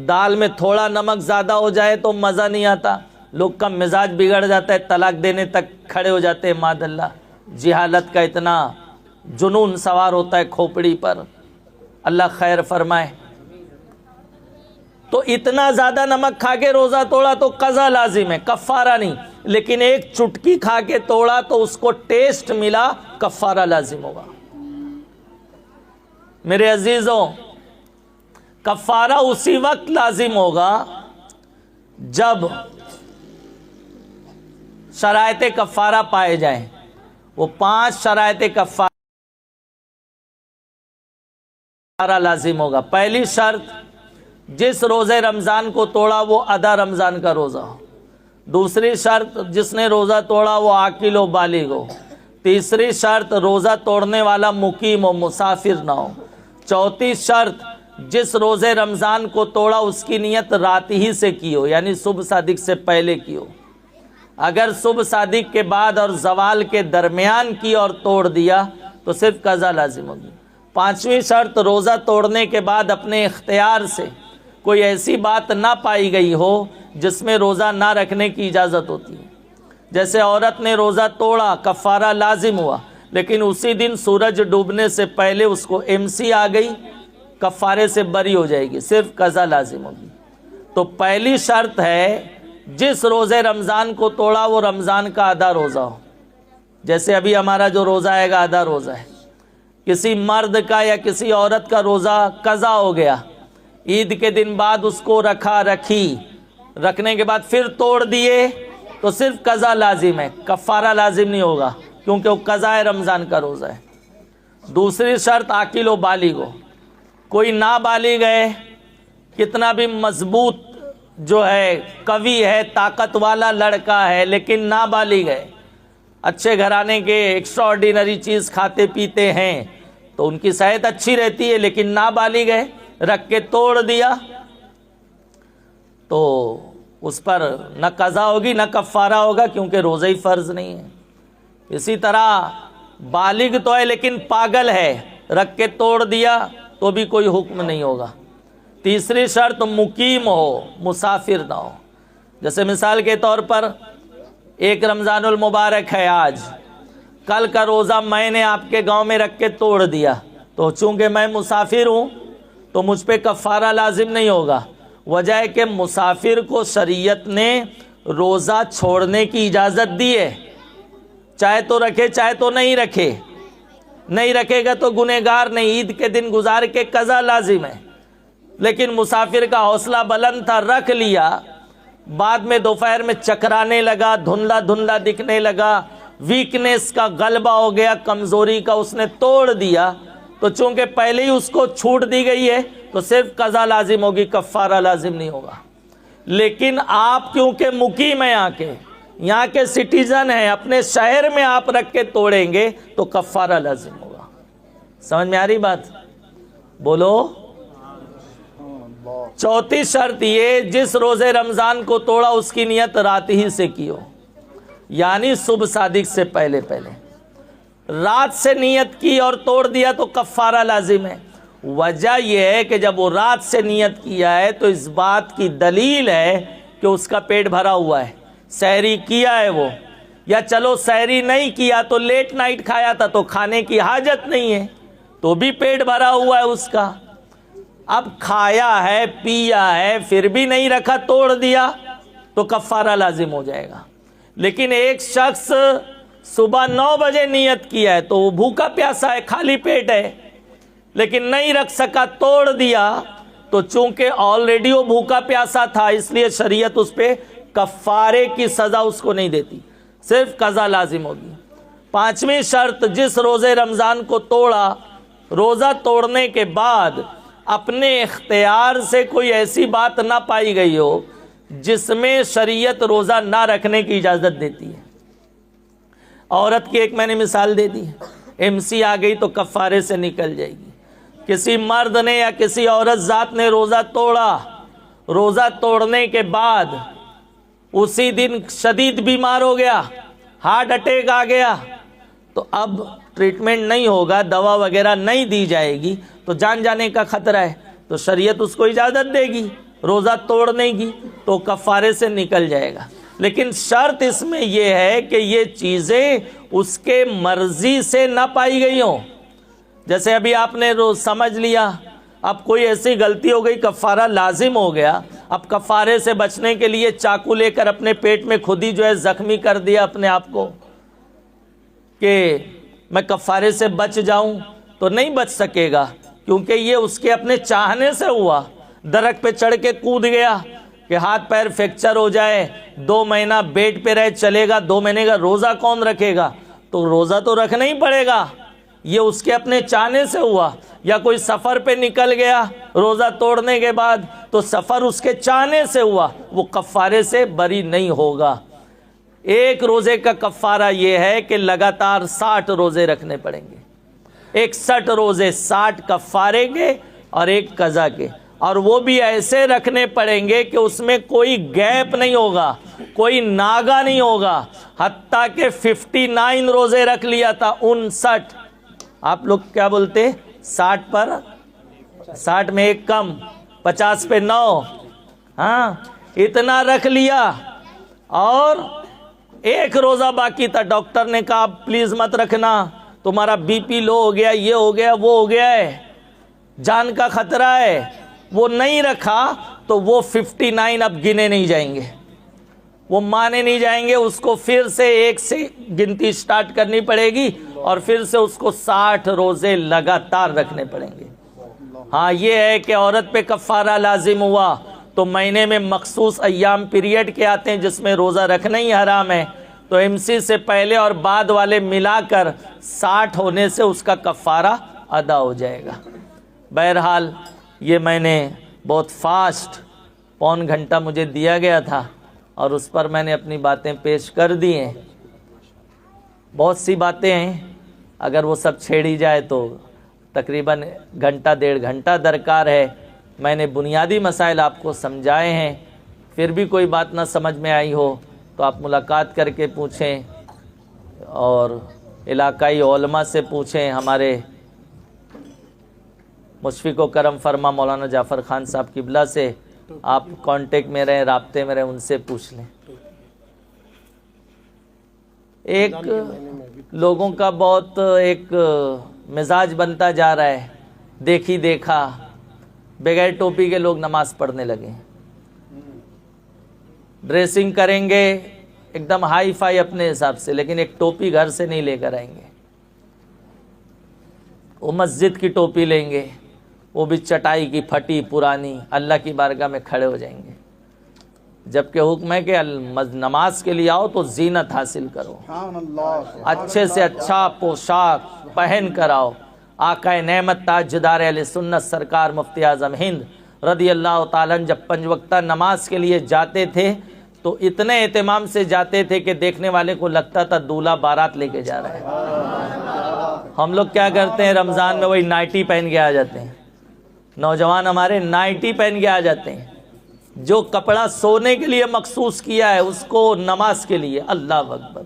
دال میں تھوڑا نمک زیادہ ہو جائے تو مزہ نہیں آتا، لوگ کا مزاج بگڑ جاتا ہے، طلاق دینے تک کھڑے ہو جاتے ہیں. ماد اللہ، جہالت کا اتنا جنون سوار ہوتا ہے کھوپڑی پر، اللہ خیر فرمائے. تو اتنا زیادہ نمک کھا کے روزہ توڑا تو قضا لازم ہے، کفارہ نہیں. لیکن ایک چٹکی کھا کے توڑا تو اس کو ٹیسٹ ملا، کفارہ لازم ہوگا. میرے عزیزوں، کفارہ اسی وقت لازم ہوگا جب شرائط کفارہ پائے جائیں. وہ 5 شرائط کفارہ لازم ہوگا. پہلی شرط، جس روزے رمضان کو توڑا وہ ادا رمضان کا روزہ ہو. دوسری شرط، جس نے روزہ توڑا وہ عاقل و بالغ ہو. تیسری شرط، روزہ توڑنے والا مقیم و مسافر نہ ہو. چوتھی شرط، جس روزے رمضان کو توڑا اس کی نیت رات ہی سے کی ہو، یعنی صبح صادق سے پہلے کی ہو. اگر صبح صادق کے بعد اور زوال کے درمیان کی اور توڑ دیا تو صرف قضا لازم ہوگی. پانچویں شرط، روزہ توڑنے کے بعد اپنے اختیار سے کوئی ایسی بات نہ پائی گئی ہو جس میں روزہ نہ رکھنے کی اجازت ہوتی ہے. جیسے عورت نے روزہ توڑا، کفارہ لازم ہوا، لیکن اسی دن سورج ڈوبنے سے پہلے اس کو MC آ گئی، کفارے سے بری ہو جائے گی، صرف قضا لازم ہوگی. تو پہلی شرط ہے جس روزے رمضان کو توڑا وہ رمضان کا آدھا روزہ ہو. جیسے ابھی ہمارا جو روزہ آئے گا آدھا روزہ ہے. کسی مرد کا یا کسی عورت کا روزہ قضا ہو گیا، عید کے دن بعد اس کو رکھنے کے بعد پھر توڑ دیے تو صرف قضا لازم ہے، کفارہ لازم نہیں ہوگا، کیونکہ وہ قضا ہے، رمضان کا روزہ ہے. دوسری شرط، عاقل و بالغ ہو. کوئی نابالغ ہے، کتنا بھی مضبوط جو ہے، قوی ہے، طاقت والا لڑکا ہے، لیکن نابالغ ہے، اچھے گھرانے کے ایکسٹرا آرڈینری چیز کھاتے پیتے ہیں تو ان کی صحت اچھی رہتی ہے، لیکن نابالغ ہے، رکھ کے توڑ دیا تو اس پر نہ قضا ہوگی نہ کفارہ ہوگا، کیونکہ روزہ ہی فرض نہیں ہے. اسی طرح بالغ تو ہے لیکن پاگل ہے، رکھ کے توڑ دیا تو بھی کوئی حکم نہیں ہوگا. تیسری شرط، مقیم ہو، مسافر نہ ہو. جیسے مثال کے طور پر ایک رمضان المبارک ہے آج، کل کا روزہ میں نے آپ کے گاؤں میں رکھ کے توڑ دیا تو چونکہ میں مسافر ہوں تو مجھ پہ کفارہ لازم نہیں ہوگا. وجہ ہے کہ مسافر کو شریعت نے روزہ چھوڑنے کی اجازت دی ہے، چاہے تو رکھے چاہے تو نہیں رکھے، نہیں رکھے گا تو گنہگار نہیں، عید کے دن گزار کے قضا لازم ہے۔ لیکن مسافر کا حوصلہ بلند تھا، رکھ لیا، بعد میں دوپہر میں چکرانے لگا، دھندلا دھندلا دکھنے لگا، ویکنیس کا غلبہ ہو گیا، کمزوری کا، اس نے توڑ دیا، تو چونکہ پہلے ہی اس کو چھوٹ دی گئی ہے تو صرف قضا لازم ہوگی، کفارہ لازم نہیں ہوگا۔ لیکن آپ کیونکہ مقیم ہیں، یہاں کے سٹیزن ہیں، اپنے شہر میں آپ رکھ کے توڑیں گے تو کفارہ لازم ہوگا۔ سمجھ میں آ رہی بات؟ بولو۔ چوتھی شرط یہ، جس روزے رمضان کو توڑا اس کی نیت رات ہی سے کی ہو، یعنی صبح صادق سے پہلے رات سے نیت کی اور توڑ دیا تو کفارہ لازم ہے۔ وجہ یہ ہے کہ جب وہ رات سے نیت کیا ہے تو اس بات کی دلیل ہے کہ اس کا پیٹ بھرا ہوا ہے، سحری کیا ہے وہ، یا چلو سحری نہیں کیا تو لیٹ نائٹ کھایا تھا تو کھانے کی حاجت نہیں ہے، تو بھی پیٹ بھرا ہوا ہے اس کا۔ اب کھایا ہے پیا ہے پھر بھی نہیں رکھا، توڑ دیا تو کفارہ لازم ہو جائے گا۔ لیکن ایک شخص صبح 9 بجے نیت کیا ہے تو وہ بھوکا پیاسا ہے، خالی پیٹ ہے، لیکن نہیں رکھ سکا، توڑ دیا، تو چونکہ آلریڈی وہ بھوکا پیاسا تھا اس لیے شریعت اس پہ کفارے کی سزا اس کو نہیں دیتی، صرف قضا لازم ہوگی۔ پانچویں شرط، جس روزے رمضان کو توڑا، روزہ توڑنے کے بعد اپنے اختیار سے کوئی ایسی بات نہ پائی گئی ہو جس میں شریعت روزہ نہ رکھنے کی اجازت دیتی ہے۔ عورت کی ایک میں نے مثال دے دی، MC آ گئی تو کفارے سے نکل جائے گی۔ کسی مرد نے یا کسی عورت ذات نے روزہ توڑا، روزہ توڑنے کے بعد اسی دن شدید بیمار ہو گیا، ہارٹ اٹیک آ گیا، تو اب ٹریٹمنٹ نہیں ہوگا، دوا وغیرہ نہیں دی جائے گی تو جان جانے کا خطرہ ہے، تو شریعت اس کو اجازت دے گی روزہ توڑنے کی، تو کفارے سے نکل جائے گا۔ لیکن شرط اس میں یہ ہے کہ یہ چیزیں اس کے مرضی سے نہ پائی گئی ہوں۔ جیسے ابھی آپ نے سمجھ لیا، اب کوئی ایسی غلطی ہو گئی، کفارہ لازم ہو گیا، اب کفارے سے بچنے کے لیے چاقو لے کر اپنے پیٹ میں خود ہی جو ہے زخمی کر دیا اپنے آپ کو کہ میں کفارے سے بچ جاؤں، تو نہیں بچ سکے گا، کیونکہ یہ اس کے اپنے چاہنے سے ہوا۔ درخت پہ چڑھ کے کود گیا کہ ہاتھ پیر فریکچر ہو جائے، 2 مہینہ بیڈ پہ رہ چلے گا، 2 مہینے کا روزہ کون رکھے گا؟ تو روزہ تو رکھنا ہی پڑے گا، یہ اس کے اپنے چاہنے سے ہوا۔ یا کوئی سفر پہ نکل گیا روزہ توڑنے کے بعد، تو سفر اس کے چاہنے سے ہوا، وہ کفارے سے بری نہیں ہوگا۔ ایک روزے کا کفارہ یہ ہے کہ لگاتار 60 روزے رکھنے پڑیں گے، 61 روزے، 60 کفارے کے اور ایک قضا کے، اور وہ بھی ایسے رکھنے پڑیں گے کہ اس میں کوئی گیپ نہیں ہوگا، کوئی ناگا نہیں ہوگا۔ حتیٰ کہ 59 روزے رکھ لیا تھا، 59، آپ لوگ کیا بولتے؟ 60 پر 60 میں ایک کم، 50 پہ 9، ہاں اتنا رکھ لیا، اور ایک روزہ باقی تھا، ڈاکٹر نے کہا پلیز مت رکھنا، تمہارا BP لو ہو گیا، یہ ہو گیا، وہ ہو گیا ہے، جان کا خطرہ ہے، وہ نہیں رکھا، تو وہ 59 اب گنے نہیں جائیں گے، وہ مانے نہیں جائیں گے، اس کو پھر سے 1 سے گنتی سٹارٹ کرنی پڑے گی، اور پھر سے اس کو 60 روزے لگاتار رکھنے پڑیں گے۔ ہاں یہ ہے کہ عورت پہ کفارہ لازم ہوا تو مہینے میں مخصوص ایام پیریڈ کے آتے ہیں جس میں روزہ رکھنا ہی حرام ہے، تو MC سے پہلے اور بعد والے ملا کر 60 ہونے سے اس کا کفارہ ادا ہو جائے گا۔ بہرحال یہ میں نے بہت فاسٹ، پون گھنٹہ مجھے دیا گیا تھا اور اس پر میں نے اپنی باتیں پیش کر دی ہیں۔ بہت سی باتیں ہیں، اگر وہ سب چھیڑی جائے تو تقریباً گھنٹہ 1.5 گھنٹہ درکار ہے۔ میں نے بنیادی مسائل آپ کو سمجھائے ہیں، پھر بھی کوئی بات نہ سمجھ میں آئی ہو تو آپ ملاقات کر کے پوچھیں، اور علاقائی علماء سے پوچھیں۔ ہمارے مشفق و کرم فرما مولانا جعفر خان صاحب قبلہ سے آپ کانٹیکٹ میں رہیں، رابطے میں رہیں، ان سے پوچھ لیں۔ ایک لوگوں کا بہت ایک مزاج بنتا جا رہا ہے، دیکھی دیکھا بغیر ٹوپی کے لوگ نماز پڑھنے لگے، ڈریسنگ کریں گے ایک دم ہائی فائی اپنے حساب سے، لیکن ایک ٹوپی گھر سے نہیں لے کر آئیں گے. وہ مسجد کی ٹوپی لیں گے، وہ بھی چٹائی کی پھٹی پرانی، اللہ کی بارگاہ میں کھڑے ہو جائیں گے. جبکہ حکم ہے کہ نماز کے لیے آؤ تو زینت حاصل کرو، سبحان اللہ. اچھے سے اچھا پوشاک پہن کر آؤ. آقا نعمت تاجدار اہل سنت سرکار مفتی اعظم ہند رضی اللہ تعالیٰ عنہ جب 5 وقتہ نماز کے لیے جاتے تھے تو اتنے اہتمام سے جاتے تھے کہ دیکھنے والے کو لگتا تھا دولہا بارات لے کے جا رہا ہے. ہم لوگ کیا کرتے ہیں رمضان میں وہی نائٹی پہن کے آ جاتے ہیں. نوجوان ہمارے نائٹی پہن کے آ جاتے ہیں. جو کپڑا سونے کے لیے مخصوص کیا ہے اس کو نماز کے لیے، اللہ اکبر.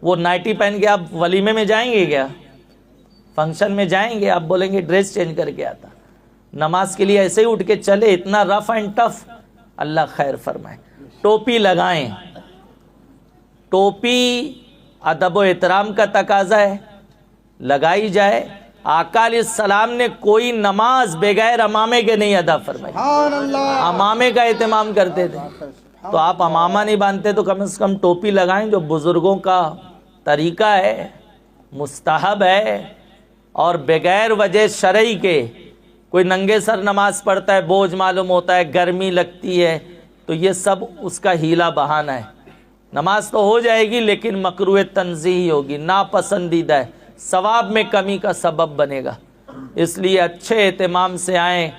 وہ نائٹی پہن کے آپ ولیمے میں جائیں گے کیا؟ فنکشن میں جائیں گے؟ آپ بولیں گے ڈریس چینج کر کے آتا. نماز کے لیے ایسے ہی اٹھ کے چلے، اتنا رف اینڈ ٹف. اللہ خیر فرمائے. ٹوپی لگائیں. ٹوپی ادب و احترام کا تقاضا ہے، لگائی جائے. آقا علیہ السلام نے کوئی نماز بغیر امامے کے نہیں ادا فرمائی. سبحان اللہ. امامے کا اہتمام کرتے تھے. تو آپ امامہ نہیں باندھتے تو کم از کم ٹوپی لگائیں، جو بزرگوں کا طریقہ ہے، مستحب ہے. اور بغیر وجہ شرعی کے کوئی ننگے سر نماز پڑھتا ہے، بوجھ معلوم ہوتا ہے، گرمی لگتی ہے، تو یہ سب اس کا ہیلا بہانہ ہے. نماز تو ہو جائے گی لیکن مکروہ تنزیہی ہوگی، ناپسندیدہ ہے، ثواب میں کمی کا سبب بنے گا. اس لیے اچھے اہتمام سے آئیں،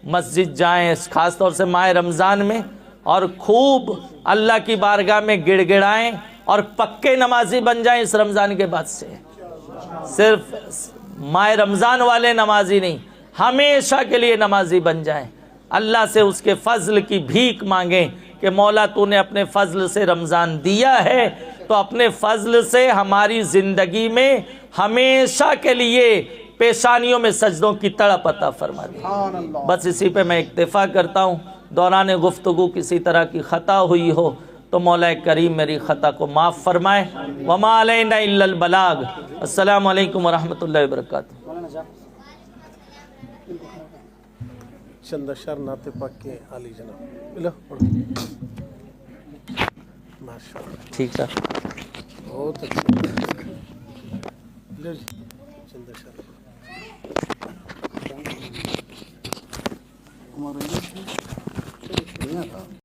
مسجد جائیں، خاص طور سے ماہ رمضان میں، اور خوب اللہ کی بارگاہ میں گڑ گڑائیں اور پکے نمازی بن جائیں اس رمضان کے بعد سے. صرف ماہ رمضان والے نمازی نہیں، ہمیشہ کے لیے نمازی بن جائیں. اللہ سے اس کے فضل کی بھیک مانگیں کہ مولا تو نے اپنے فضل سے رمضان دیا ہے تو اپنے فضل سے ہماری زندگی میں ہمیشہ کے لیے پیشانیوں میں سجدوں کی تڑپ عطا فرما دے. سبحان اللہ. بس اسی پہ میں اکتفا کرتا ہوں. دوران گفتگو کسی طرح کی خطا ہوئی ہو تو مولا کریم میری خطا کو معاف فرمائے. وما علینا الا البلاغ. السلام علیکم ورحمۃ اللہ وبرکاتہ. چند اشعار نعت پاک کے عالی جناب. لو پڑھو. ماشاءاللہ ٹھیک ہے. بہت اچھا. لو جی چند اشعار. ہمارے